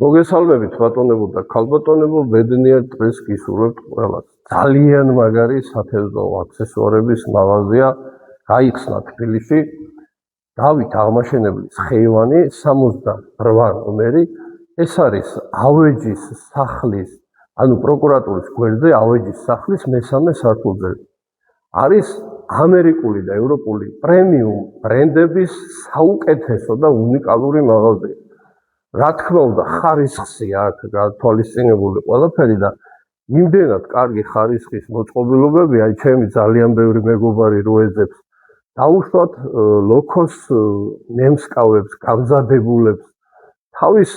მოგესალმებით ბატონებო და ქალბატონებო, ბედნიერ დღეს გისურვებთ ყველას. ძალიან მაგარი სათევზაო აქსესუარების მაღაზია გაიხსნა თბილისში. დავით აღმაშენებლის ხეივანი 68 ნომერი. ეს არის ავეჯის სახლის, ანუ პროკურატურის გვერდზე ავეჯის სახლის მესამე სართულზე. არის ამერიკული და ევროპული პრემიუმ ბრენდების საუკეთესო და უნიკალური მაღაზია. რა თქმა უნდა, ხარისხია აქ გათვალისწინებული ყველაფერი და იმდენად კარგი ხარისხის მოწყობილობები, აი ჩემი ძალიან ბევრი მეგობარი როეზებს დაუშვათ ლოქოს ნემსკავებს, გამზადებულებს თავის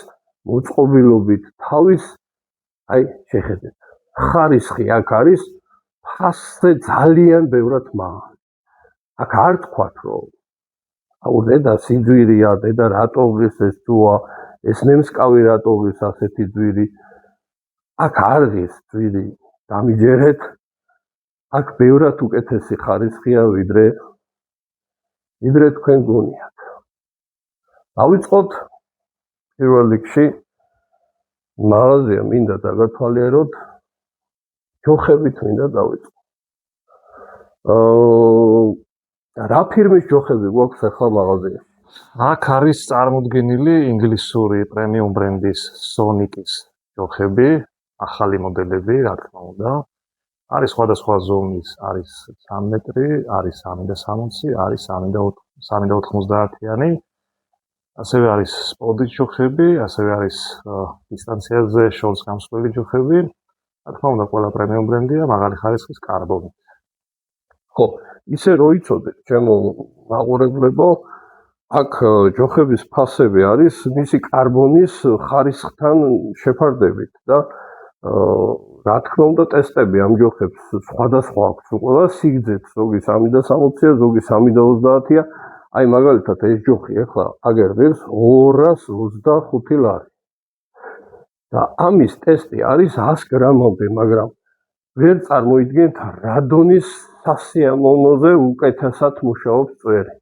მოწყობილობით, თავის აი შეხედეთ. ხარისხი აქ არის ფასზე ძალიან ბევრად მაღალი. აქ არ თქვათ რომ აუ დედა სიძვირია, დედა რატო ღირს ეს ჯოა, ეს ნემსკავი რატო ღირს ასეთი ძვირი. აქ არ ღირს ძვირი, დამიჯერეთ. აქ ბევრად უკეთესი ხარისხია ვიდრე თქვენ გონიათ. დავიწყოთ პირველ რიგში მაღაზია მინდა დაგათვალიეროთ, ჯოხებით მინდა დავიწყოთ. რა ფირმის ჯოხები გვაქვს ახლა მაღაზიაში? აქ არის წარმოდგენილი ინგლისური პრემიუმ ბრენდის სონიკის ჯოხები, ახალი მოდელები, რა თქმა უნდა. არის სხვადასხვა ზომის, არის 3 მეტრი, არის 3.60, არის 3.90-იანი. ასევე არის სპორტის ჯოხები, ასევე არის დისტანციაზე შორს გამსვლელი ჯოხები. რა თქმა უნდა, ყველა პრემიუმ ბრენდია, მაღალი ხარისხის კარბონით. ხო, ისე რო იცოდეთ, ჩემო მაყურებლებო, აქ ჯოხების ფასები არის მისი კარბონის ხარისხთან შეფარდებით და რა თქმა უნდა ტესტები ამ ჯოხებს სხვადასხვა აქვს ყველა სიგრძეც, ზოგი 360-ია, ზოგი 320-ია. აი მაგალითად ეს ჯოხი ახლა აგერ ღირს 225 ლარი. და ამის ტესტი არის 100 გრამამდე, მაგრამ ვერ წარმოიდგენთ რა დონის სასიამოვნოზე უკეთესად მუშაობს წვერი.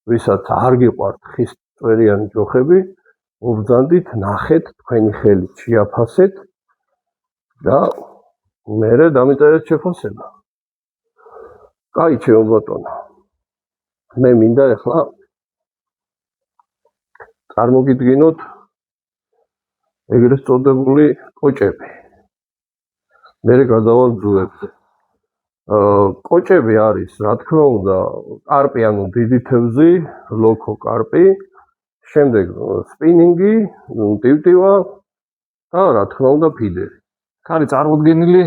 ვისაც არ გიყვართ ხის წვერიანი ჯოხები, მობრძანდით, ნახეთ, თქვენი ხელით შეაფასეთ და მერე დამიწერეთ შეფასება. კაი, ჩემო ბატონო. მე მინდა ახლა წარმოგიდგინოთ ეგრეთ წოდებული კოჭები. მერე გადავალ ძულებზე. კოჭები არის, რა თქმა უნდა, კარპი, ანუ დიდი თევზი, ლოქო კარპი, შემდეგ სპინინგი, ტივტივა და რა თქმა უნდა ფიდერი. არის წარმოდგენილი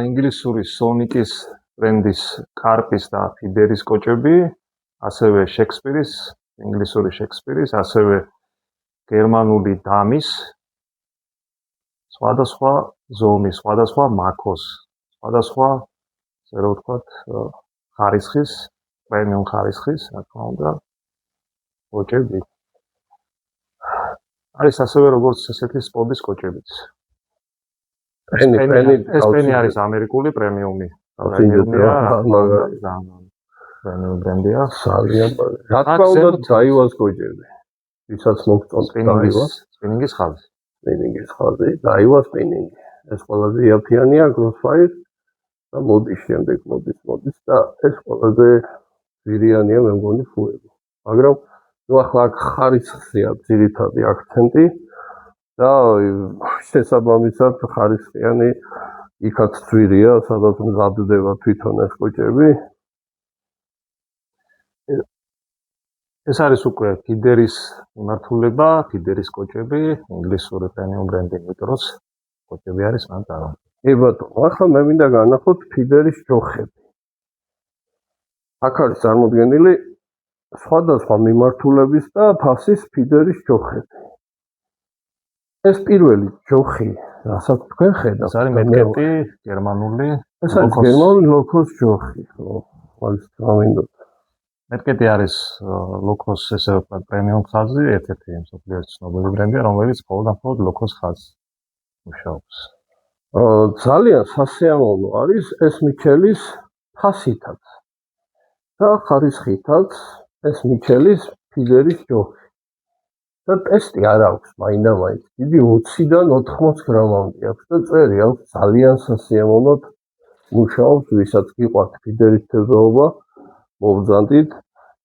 ინგლისური სონიკის ბრენდის კარპის და ფიდერის კოჭები, ასევე შექსპირის, ინგლისური შექსპირის, ასევე გერმანული დამის, სხვადასხვა ზომის, სხვადასხვა მაქოს, სხვადასხვა ასე რომ ვთქვათ, ხარისხის, პრემიუმ ხარისხის, რა თქმა უნდა, კოჭები. არის ასევე როგორც ესეთი სპორტის კოჭებიც. ეს პენი არის ამერიკული პრემიუმი. პრემიუმ ბრენდია. რა თქმა უნდა, დაივას კოჭები. ვისაც მოგწონთ დაივას, სპინინგის ხაზი. სპინინგის ხაზი, დაივას სპინინგი. ეს ყველაზე იაფიანია Crossfire და მოდის შემდეგ მოდის და ეს ყველაზე ძირიანია მე მგონი ფუები. მაგრამ ნუ ახლა აქ ხარისხია ძირითადი აქცენტი და შესაბამისად ხარისხიანი იქაც ძვირია, სადაც მზადდება თვითონ ეს კოჭები. ეს არის უკვე ფიდერის მიმართულება, ფიდერის კოჭები, ინგლისური პრემიუმ ბრენდი ნიტროს კოჭები არის მან წარმოდგენილი. ბატონო, ახლა მე მინდა განახოთ ფიდერის ჯოხები. აქ არის წარმოდგენილი სხვადასხვა მიმართულების და ფასის ფიდერის ჯოხები. ეს პირველი ჯოხი, რასაც თქვენ ხედავთ, ეს არის მეტკეტი გერმანული, ეს არის გერმანული ლოქოს ჯოხი, ხო, არის გამინდოთ. მეტკეტი არის ლოქოს, ესე ვთქვათ, პრემიუმ ხაზი, ერთ-ერთი მსოფლიოს ცნობილი ბრენდია, რომელიც მხოლოდ ლოქოს ხაზს მუშაობს. ძალიან სასიამოვნო არის ეს მიჩელის ფასითაც და ხარისხითაც ეს მიჩელის ფიდერის ჯოხი. და ტესტი არ აქვს მაინდა-მაინც. დიდი 20-დან 80 გრამამდე აქვს და წერი აქვს ძალიან სასიამოვნოდ მუშაობს, ვისაც გიყვართ ფიდერის თევზაობა, მოვბრძანდით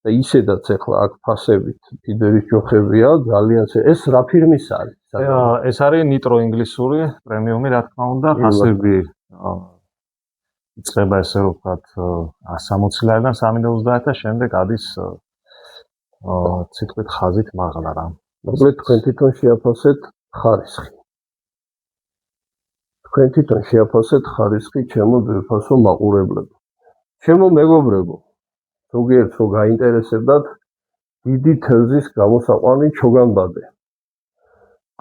და ისედაც ახლა აქ ფასებით ფიდერის ჯოხებია, ძალიან ეს რა ფირმის არის? ეს არის ნიტრო ინგლისური პრემიუმი, რა თქმა უნდა, ფასები იწყება ესე რომ ვთქვათ 160 ლარიდან 330 და შემდეგ ადის ციტყვით ხაზით მაღლა რა. მოკლედ თქვენ თვითონ შეაფასეთ ხარისხი. თქვენ თვითონ შეაფასეთ ხარისხი ჩემო ძვირფასო მაყურებლებო. ჩემო მეგობრებო, ზოგიერთს რო გაინტერესებდათ დიდი თევზის გამოსაყვანი ჩოგანბადე.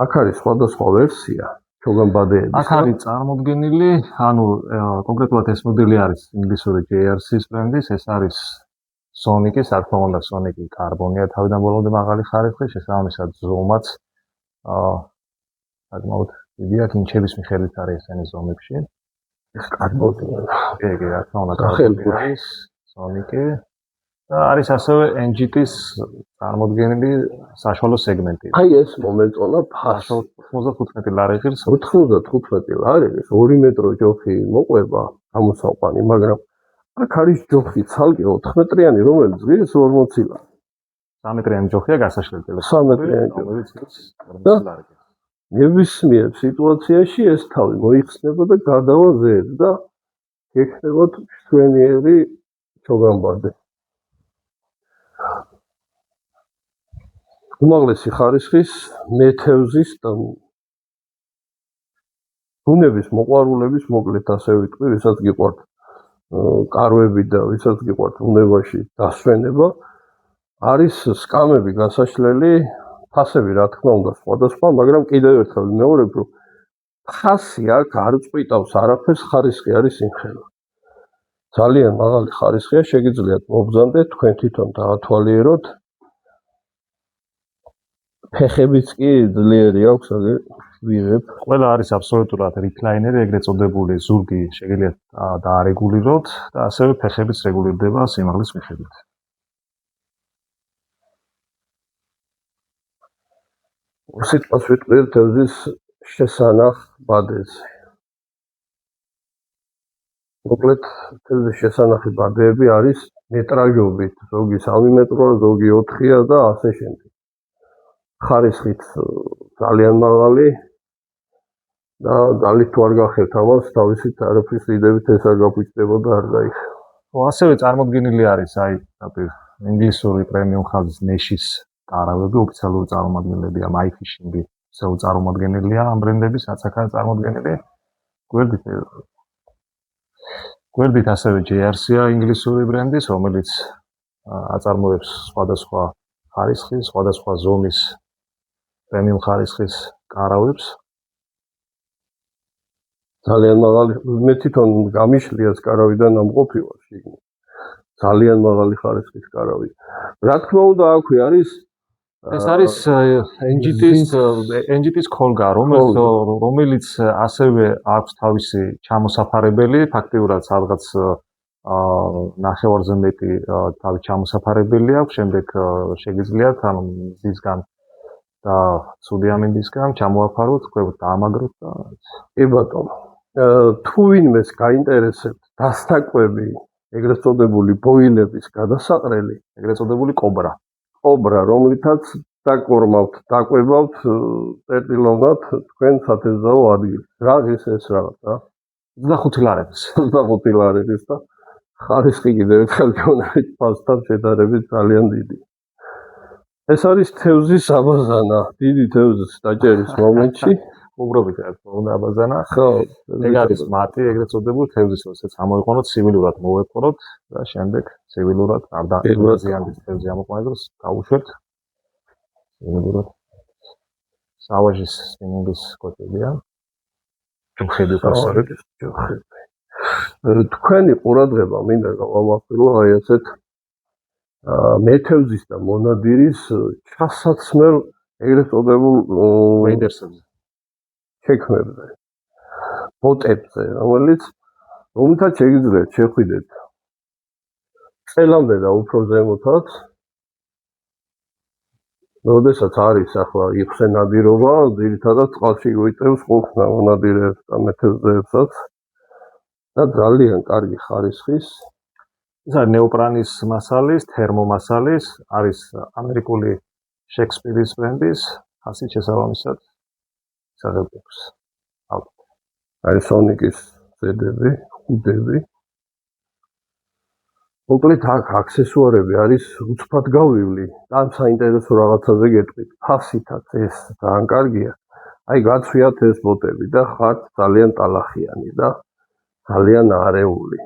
აქ არის სხვადასხვა ვერსია ჩოგანბადეების. აქ არის წარმოდგენილი, ანუ კონკრეტულად ეს მოდელი არის ინგლისური JRC-ის ბრენდის, ეს არის Sonic-ის, რა თქმა უნდა, Sonic-ი კარბონია თავიდან ბოლომდე მაღალი ხარისხი, შესაბამისად ზომაც საკმაოდ დიდია, კინჩების მიხედვით არის ესენი ზომებში. ეს კარბონია. კი, რა თქმა უნდა, კარბონია არის Sonic-ი. და არის ასევე NGT-ის წარმოდგენილი საშუალო სეგმენტი. აი ეს მომეწონა ფასო 95 ლარი ღირს. 95 ლარი ღირს 2 მეტრო ჯოხი მოყვება გამოსაყვანი, მაგრამ აქ არის ჯოხი ცალკე 4 მეტრიანი, რომელიც ღირს 40 ლარი. 3 მეტრიანი ჯოხია გასაშლელი ტელეფონი. 3 მეტრიანი ჯოხი. რომელიც ღირს 40 ლარი. ნებისმიერ სიტუაციაში ეს თავი მოიხსნება და გადავა ზედ და გექნებათ მშვენიერი ჩოგანბადე. უმაღლესი ხარისხის მეთევზის და ბუნების მოყვარულების მოკლედ ასე ვიტყვი, ვისაც გიყვართ კარვები და ვისაც გიყვართ ბუნებაში დასვენება, არის სკამები გასაშლელი, ფასები რა თქმა უნდა სხვადასხვა, მაგრამ კიდევ ერთხელ მეორებ, რომ ფასი აქ არ წვიტავს არაფერს, ხარისხი არის სიმხელა. ძალიან მაღალი ხარისხია, შეგიძლიათ მობრძანდეთ, თქვენ თვითონ დაათვალიეროთ. ფეხებიც კი ძლიერი აქვს, აგერ ვიღებ. ყველა არის აბსოლუტურად რიკლაინერი, ეგრეთ წოდებული ზურგი შეგიძლიათ დაარეგულიროთ და ასევე ფეხებიც რეგულირდება სიმაღლის მიხედვით. სიტყვას ვიტყვი თევზის შესანახ ბადეზე. მოკლედ თევზის შესანახი ბადეები არის მეტრაჟობით, ზოგი 3 მეტროა, ზოგი 4-ია და ასე შემდეგ. ხარისხით ძალიან მაღალი და ძალით თუ არ გახევთ ამას, თავისით არაფრის დიდებით ეს არ გაფუჭდებოდა არ გაიხსნა. ასევე წარმოდგენილი არის აი ინგლისური პრემიუმ ხაზის ნეშის კარავები, ოფიციალური წარმომადგენლებია MyFishing-ი, ისევ წარმომადგენელია ამ ბრენდების, რაც აქაა წარმოდგენილი. გვერდით ასევე JRC-ა ინგლისური ბრენდის, რომელიც აწარმოებს სხვადასხვა ხარისხის, სხვადასხვა ზომის პრემიუმ ხარისხის კარავებს. ძალიან მაღალი, მე თვითონ გამიშლიას კარავიდან ამყოფი ვარ შიგნით. ძალიან მაღალი ხარისხის კარავი. რა თქმა უნდა, აქვე არის ეს არის NGT-ის Kolga, რომელიც ასევე აქვს თავისი ჩამოსაფარებელი, ფაქტიურად სადღაც ნახევარზე მეტი თავი ჩამოსაფარებელი აქვს, შემდეგ შეგიძლიათ ამ მზისგან და ცუდი ამინდისგან ჩამოაფაროთ, დაამაგროთ და კი ბატონო. თუ ვინმეს გაინტერესებთ დასტაკვები, ეგრეთ წოდებული ბოილების გადასაყრელი, ეგრეთ წოდებული კობრა, რომლითაც დაკორმავთ, დაკვებავთ წერტილოვნად თქვენ სათევზაო ადგილს. რა ის ეს რაღაცა? 25 ლარების. 25 ლარების და ხარისხი კიდევ ერთხელ გონებით ფასთან შედარებით ძალიან დიდი. ეს არის თევზის აბაზანა, დიდი თევზის დაჭერის მომენტში. უბრალოდ რა თქმა უნდა აბაზანა. ხო, ეგ არის მათი ეგრეთ წოდებული თევზის, როდესაც ამოიყვანოთ ცივილურად მოვეპყროთ და შემდეგ ცივილურად არ დაზიანდეს თევზი ამოყვანის დროს გავუშვებთ. ცივილურად. სავაჟის სპინინგის კოჭებია. ჯოხები გასწორეთ, ჯოხები. თქვენი ყურადღება მინდა გავამახვილო აი ასეთ მეთევზის და მონადირის ჩასაცმელ ეგრეთ წოდებულ ვეიდერსებზე. შექმნებზე, ბოტებზე, რომელთაც შეგიძლიათ შეხვიდეთ წელამდე და უფრო ზემოთაც როდესაც არის ახლა იხსე ნადირობა, ძირითადად წყალში გვიწევს ხუხნა მონადირეებს და მეთევზეებსაც და ძალიან კარგი ხარისხის. ეს არის ნეოპრანის მასალის, თერმომასალის, არის ამერიკული შექსპირის ბრენდის, ასეთ შესაბამისად საღებავს. არის სონიკის ზედები, ხუდები. მოკლედ აქ აქსესუარები არის უცბად გავივლი და საინტერესო რაღაცაზე გეტყვით. ფასითაც ეს ძალიან კარგია. აი გაცვიათ ეს ბოტები და ხართ ძალიან ტალახიანი და ძალიან არეული.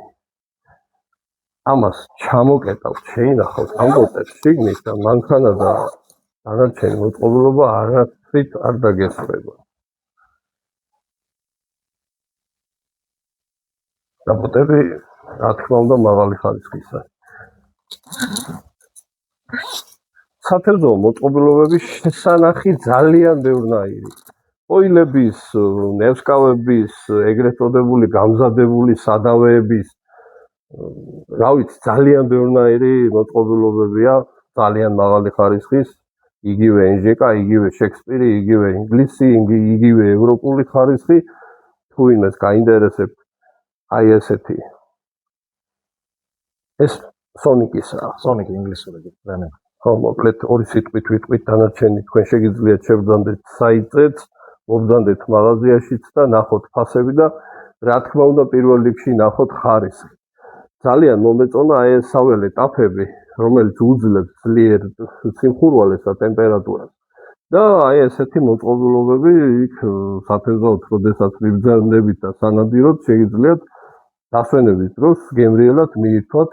ამას ჩამოკეტავთ, შეინახავთ ამ ბოტებს შიგნით და მანქანა და დანარჩენი მოწყობილობა არაფრით არ დაგესწრება. და ბოტები რა თქმა უნდა მაღალი ხარისხისა. სათევზაო მოწყობილობების შესანახი ძალიან ბევრნაირი. ოილების, ნევსკავების, ეგრეთ წოდებული გამზადებული სადავეების, რა ვიცი, ძალიან ბევრნაირი მოწყობილობებია, ძალიან მაღალი ხარისხის, იგივე ენჟეკა, იგივე შექსპირი, იგივე ინგლისი, იგივე ევროპული ხარისხი, თუ ვინმეს გაინტერესებთ, აი ესეთი. ეს სონიკისაა. სონიკი ინგლისური გიტანა. ხო, მოკლედ ორი სიტყვით ვიტყვით, დანარჩენი თქვენ შეგიძლიათ შევბრძანდეთ საიტზეც, მობრძანდეთ მაღაზიაშიც და ნახოთ ფასები და რა თქმა უნდა პირველ რიგში ნახოთ ხარისხი. ძალიან მომეწონა აი ეს საველე ტაფები, რომელიც უძლებს ძლიერ სიმხურვალეს და ტემპერატურას. და აი ესეთი მოწყობილობები იქ სათევზაოდ, როდესაც მიბრძანდებით და სანადიროთ, შეგიძლიათ დასვენების დროს გემრიელად მიირთვათ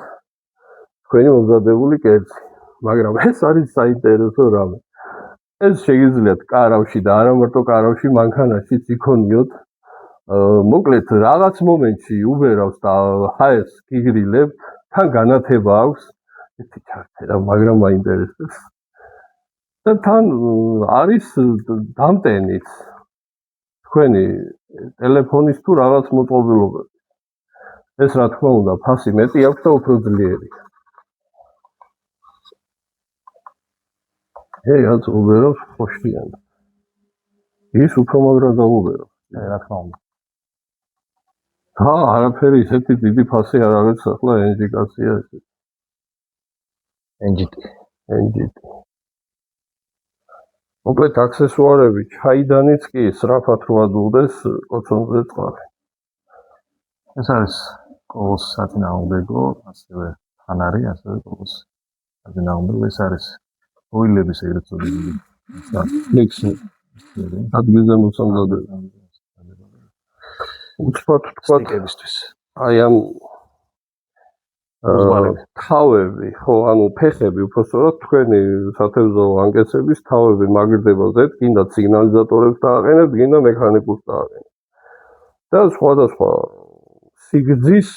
თქვენი მომზადებული კერძი. მაგრამ ეს არის საინტერესო რამე. ეს შეგიძლიათ კარავში და არა მარტო კარავში, მანქანაშიც იქონიოთ. მოკლედ რაღაც მომენტში უბერავს და ჰაერს გიგრილებთ, თან განათება აქვს, ერთი ჩართერა, მაგრამ მაინტერესებს. და თან არის დამტენიც თქვენი ტელეფონის თუ რაღაც მოწყობილობები. ეს რა თქმა უნდა ფასი მეტი აქვს და უფრო ძლიერია. რაც უბერავს ხოშტიანად. ის უფრო მაგრად დაუბერავს. რა თქმა უნდა. არაფერი ისეთი დიდი ფასი არ არის ახლა ენჯიკაცია ეს. NGT. მოკლედ აქსესუარები ჩაიდანიც კი სწრაფად რო ადულდეს კოცონზე წყალი. ეს არის კოლოს საწინააღმდეგო, ასევე ფანარი, ასევე კოლოს საწინააღმდეგო, ეს არის ოილების ეგრეთ წოდებული მიქსი. ადგილზე მოსამზადებელი. უცბად თქვათ აი ამ თავები, ხო, ანუ ფეხები, უბრალოდ თქვენი სათევზაო ანკეცების თავები მაგრდება ზედ, გინდა სიგნალიზატორებს დააყენებთ, გინდა მექანიკურს დააყენებთ. და სხვადასხვა სიგრძის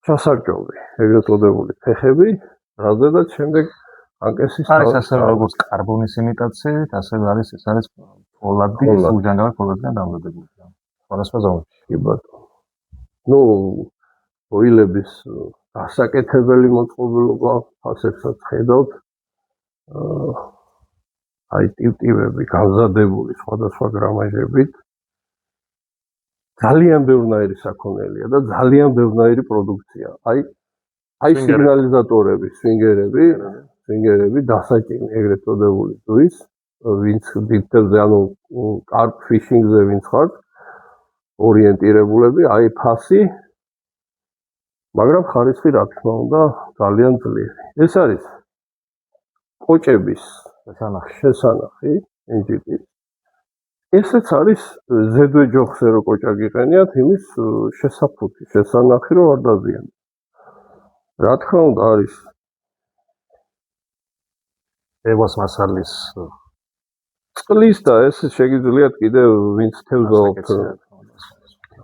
ჩასარჭოვი, ეგრეთ წოდებული ფეხები, რაზედაც შემდეგ ანკესის არის ასევე როგორც კარბონის იმიტაციით, ასევე არის ეს არის ფოლადი, სულჯანგავი ფოლადიდან დამზადებული. სხვადასხვა ზომებში. კი ბატონო. ნუ ოილების ასაკეთებელი მოწყობილობა ფასებსაც ხედავთ. აი ტივტივები გამზადებული სხვადასხვა გრამაჟებით. ძალიან ბევრნაირი საქონელია და ძალიან ბევრნაირი პროდუქცია. აი სიგნალიზატორები, სვინგერები დასაჭიმი ეგრეთ წოდებული ზღვის, ვინც დიდებზე, ანუ კარპ ფიშინგზე ვინც ხართ, ორიენტირებულები, აი ფასი, მაგრამ ხარისხი რა თქმა უნდა ძალიან ძლიერი. ეს არის კოჭების შესანახი, NGT-ის. ესეც არის ზედვე ჯოხზე რო კოჭა გიყენიათ, იმის შესაფუთი, შესანახი რო არ დაზიანდეს. რა თქმა უნდა არის ევას მასალის წყლის და ეს შეგიძლიათ კიდევ ვინც თევზაობთ.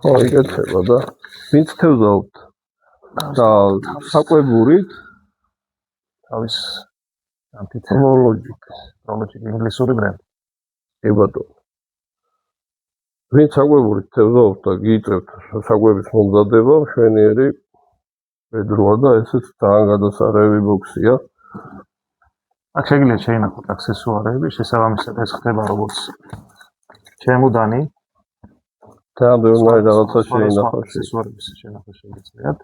ხო, იკეთება და ვინც თევზაობთ და საკვებურით თავის პროლოჯიკ ინგლისური ბრენდი. კი ბატონო. ვინც საკვებურით თევზაობთ და გიიწევთ საკვების მომზადება, მშვენიერი ბედროა და ესეც ძალიან გადასარევი ბოქსია. აქ შეგიძლიათ შეინახოთ აქსესუარები, შესაბამისად ეს ხდება როგორც ჩემოდანი, და ბევრი რაღაცა შეინახავს. აქსესუარების შენახვა შეგიძლიათ.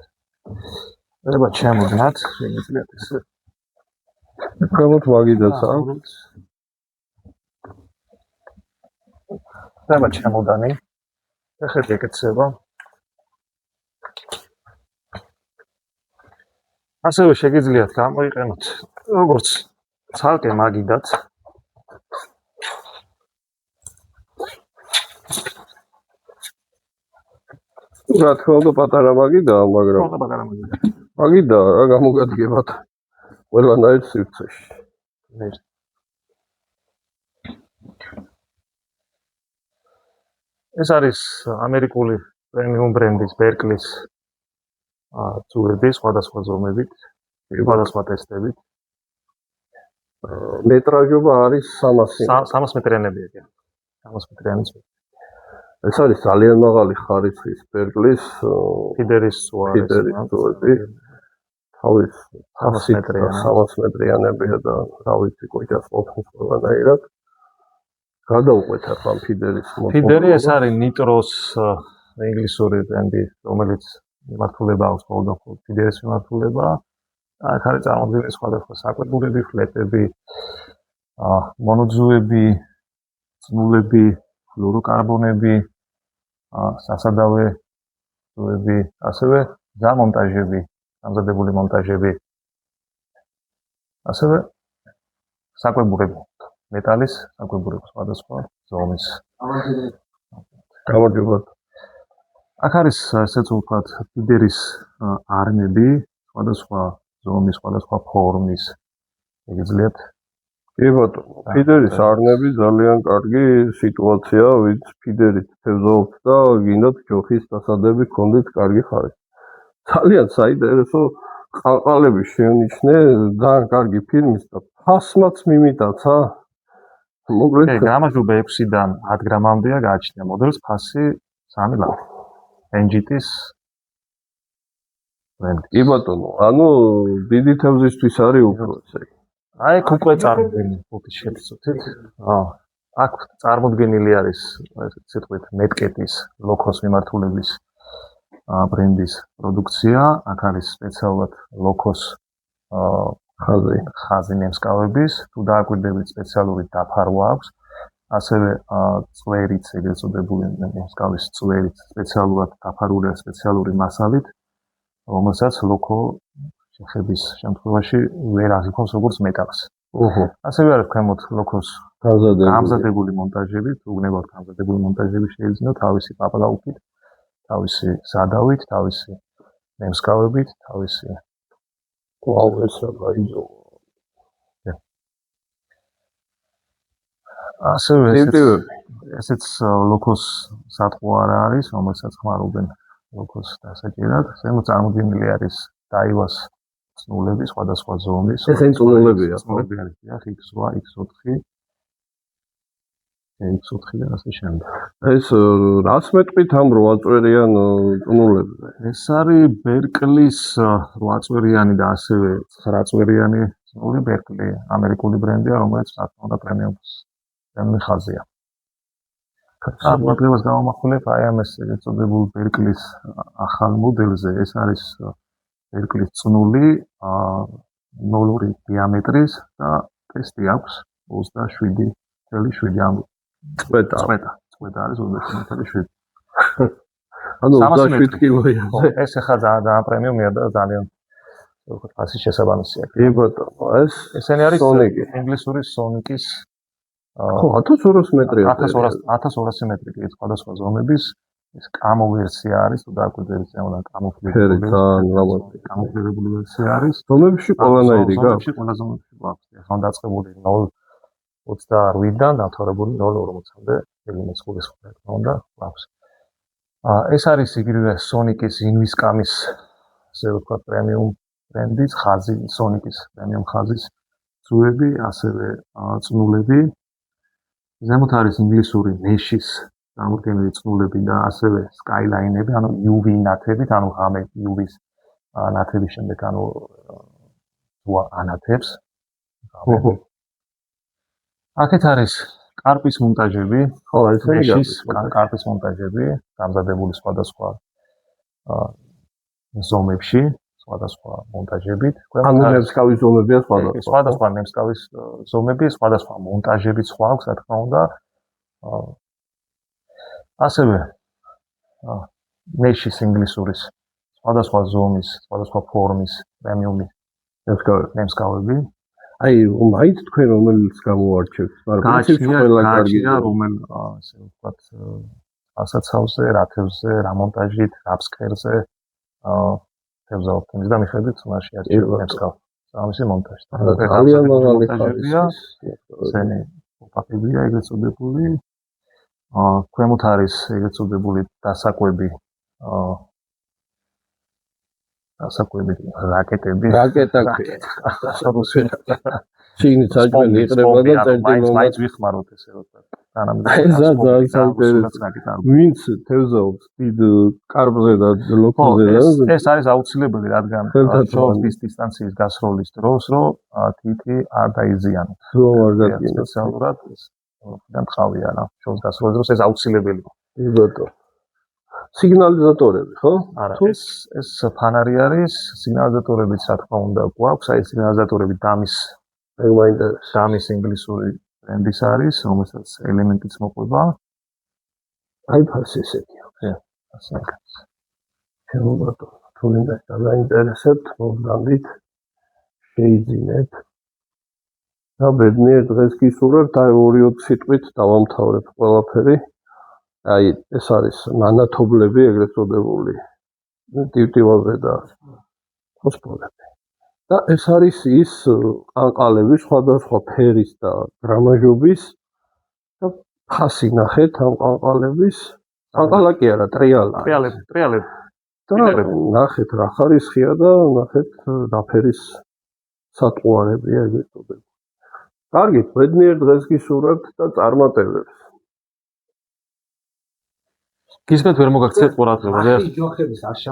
ეხლა ჩემოდნად შეგიძლიათ ესე გამოთ მაგიდაც აქვს. ეხლა ჩემოდანი ეხეთი ეკეთება. ასევე შეგიძლიათ გამოიყენოთ როგორც ცალკე მაგიდაც. რა თქმა უნდა პატარა მაგიდაა, მაგრამ პატარა მაგიდა. მაგიდაა რა გამოგადგებათ ყველანაირ სივრცეში. ეს არის ამერიკული პრემიუმ ბრენდის ბერკლის ძუები სხვადასხვა ზომებით, სხვადასხვა ტესტებით. მეტრაჟობა არის 300 მეტრიანებია კი. 300 მეტრიანი ძუები. ეს არის ძალიან მაღალი ხარისხის ბერკლის ფიდერის ძუები. თავის 300 მეტრიანებია და რა ვიცი კოჭას ყოფნის ყველანაირად. გადავყვეთ ახლა ფიდერის ფიდერი ეს არის ნიტროს ინგლისური ბრენდი, რომელიც მიმართულება აქვს მხოლოდ ფიდერის მიმართულება. აქ არის წარმოდგენილი სხვადასხვა საკვებურები, ფლეტები, მონოძუები, წნულები, ფლუოროკარბონები, სასადავე ძუები, ასევე ზამონტაჟები, დამზადებული მონტაჟები, ასევე საკვებურები, მეტალის საკვებურები სხვადასხვა ზომის. გამარჯობათ. აქ არის ესეც ვთქვათ ფიდერის არმები, სხვადასხვა ზომის, სხვადასხვა ფორმის. შეგიძლიათ კი ბატონო, ფიდერის არნები ძალიან კარგი სიტუაციაა, ვინც ფიდერით თევზაობს და გინდათ ჯოხის დასადები გქონდეთ კარგი ხარისხი. ძალიან საინტერესო ყალყალები შენიშნე, ძალიან კარგი ფილმის და ფასმაც მიმიტაცა. მოკლედ გამარჯობა 6-დან 10 გრამამდეა გააჩნია მოდელს ფასი 3 ლარი. NGT-ის ბრენდი. კი ბატონო, ანუ დიდი თევზისთვის არის უფრო ესე. აი უკვე წარმოდგენილი ფოტოს შევწოდეთ. აქ წარმოდგენილი არის ესე სიტყვით მეტკეტის ლოქოს მიმართულების ბრენდის პროდუქცია. აქ არის სპეციალურად ლოქოს ხაზი ნემსკავების, თუ დააკვირდებით სპეციალური დაფარვა აქვს. ასევე წვერიც, ეგრეთ წოდებული ნემსკავის წვერიც სპეციალურად დაფარულია სპეციალური მასალით, რომელსაც ლოქო შეხების შემთხვევაში ვერ აღიქვამს როგორც მეტალს. ასევე არის ქვემოთ ლოქოს გამზადებული მონტაჟები, თუ გნებავთ გამზადებული მონტაჟები შეიძლება თავისი პაპლაუქით, თავისი სადავით, თავისი ნემსკავებით, თავისი ეს რა გაიძო. ასევე ესეც ლოქოს სატყო არ არის, რომელსაც ხმარობენ ლოქოს დასაჭერად. ზემოთ წარმოდგენილი არის დაივას წნულები, სხვადასხვა ზომის. ეს წნულებია. წნულები არის X8, X4, X4 და ასე შემდეგ. ეს რას მეტყვით ამ 8 წვერიან წნულებზე? ეს არის ბერკლის 8 წვერიანი და ასევე 9 წვერიანი წნული ბერკლი, ამერიკული ბრენდია, რომელიც რა თქმა უნდა პრემიუმს ხაზია. აღმოჩენას გამომახვილებ აი ამ ეს ეწოდებულ ბერკლის ახალ მოდელზე. ეს არის ბერკლის წნული 0 დიამეტრის და ტესტი აქვს 27.7 ამ წვეტა არის 27.7. ანუ 27 კილოია. ეს ახლა ძალიან პრემიუმია და ძალიან ვთქვათ ფასის შესაბამისია. კი ბატონო, ესენი არის ინგლისური სონიკის 1200 მეტრია. 1200 მეტრი კი სხვადასხვა ზომების ეს კამო ვერსია არის, თუ დააკვირდებით ზემოდან კამოფლირებული ვერსია არის. ზომებში ყველანაირი გაქვს. ზომებში ყველა ზომებში გვაქვს. ახლა დაწყებული 0.28-დან დამთავრებული 0.40-მდე მილიმეტრს ხურისხმული უნდა გვაქვს. ეს არის იგივე სონიკის ინვისკამის ასე ვთქვათ პრემიუმ ბრენდის ხაზი, სონიკის პრემიუმ ხაზის ძუები, ასევე წნულები. ზემოთ არის ინგლისური ნეშის წარმოდგენილი წნულები და ასევე სკაილაინები, ანუ UV ნათებით, ანუ ღამე UV-ის ნათების შემდეგ, ანუ ზღვა ანათებს. აქეთ არის კარპის მონტაჟები, ხო, ესენი მეშის გადის. კარპის მონტაჟები, დამზადებული სხვადასხვა ზომებში, სხვადასხვა მონტაჟებით. ანუ ნემსკავის ზომებია სხვადასხვა. სხვადასხვა ნემსკავის ზომები, სხვადასხვა მონტაჟებით სხვა აქვს, რა თქმა უნდა. ასევე მეშის ინგლისურის სხვადასხვა ზომის, სხვადასხვა ფორმის პრემიუმი ნემსკავები. აი, მაინც თქვენ რომელიც გამოარჩევთ, მაგრამ პრინციპში ყველა კარგი. გააჩნია რომელ ასე ვთქვათ, ასაცავზე, რა თევზზე, რა მონტაჟით, რა ფსკერზე, თევზა ოპტიმიზ და მიხედვით მაშინ არჩევ ნემსკავ. სამისი მონტაჟი. ძალიან მაღალი ხარისხია. ესენი ოპაკებია ეგრეთ წოდებული. ქვემოთ არის ეგრეთ წოდებული დასაკვები, რაკეტები. რაკეტა ქვია. შიგნით საჭმელი იყრება და წერტილობად. მაინც ვიხმაროთ ესე ვთქვათ. ვინც თევზაობს დიდ კარბზე და ლოქოზე და ეს არის აუცილებელი, რადგან შორტის დისტანციის გასროლის დროს, რომ თითი არ დაიზიანოს. რომ არ გადგინოს. სპეციალურად და ტყავია რა. შორტის გასროლის დროს ეს აუცილებელი. ბატონო. სიგნალიზატორები, ხო? არა, ეს ფანარი არის, სიგნალიზატორებიც რა თქმა უნდა გვაქვს, აი სიგნალიზატორები დამის ინგლისური ბრენდის არის, რომელსაც ელემენტიც მოყვება. აი ფას ესეთი აქვს. ასე აქვს. ჩემო ბატონო, თუ მინდა დაინტერესებთ, მოგდანდით, შეიძინეთ. და ბედნიერ დღეს გისურვებთ, აი 2-4 სიტყვით დავამთავრებ ყველაფერი. აი ეს არის ნანათობლები ეგრეთ წოდებული. ტივტივაზე და ფოსფორები. და ეს არის ის ყანყალები სხვადასხვა ფერის და გრამაჟობის და ფასი ნახეთ ამ ყანყალების. ყანყალა კი არა, ტრიალები. და ნახეთ რა ხარისხია და ნახეთ რა ფერის სატყუარებია ეგრეთ წოდებული. კარგით, ბედნიერ დღეს გისურვებთ და წარმატებებს. გისმენთ ვერ მოგაქცევთ ყურადღებას. ჯოხების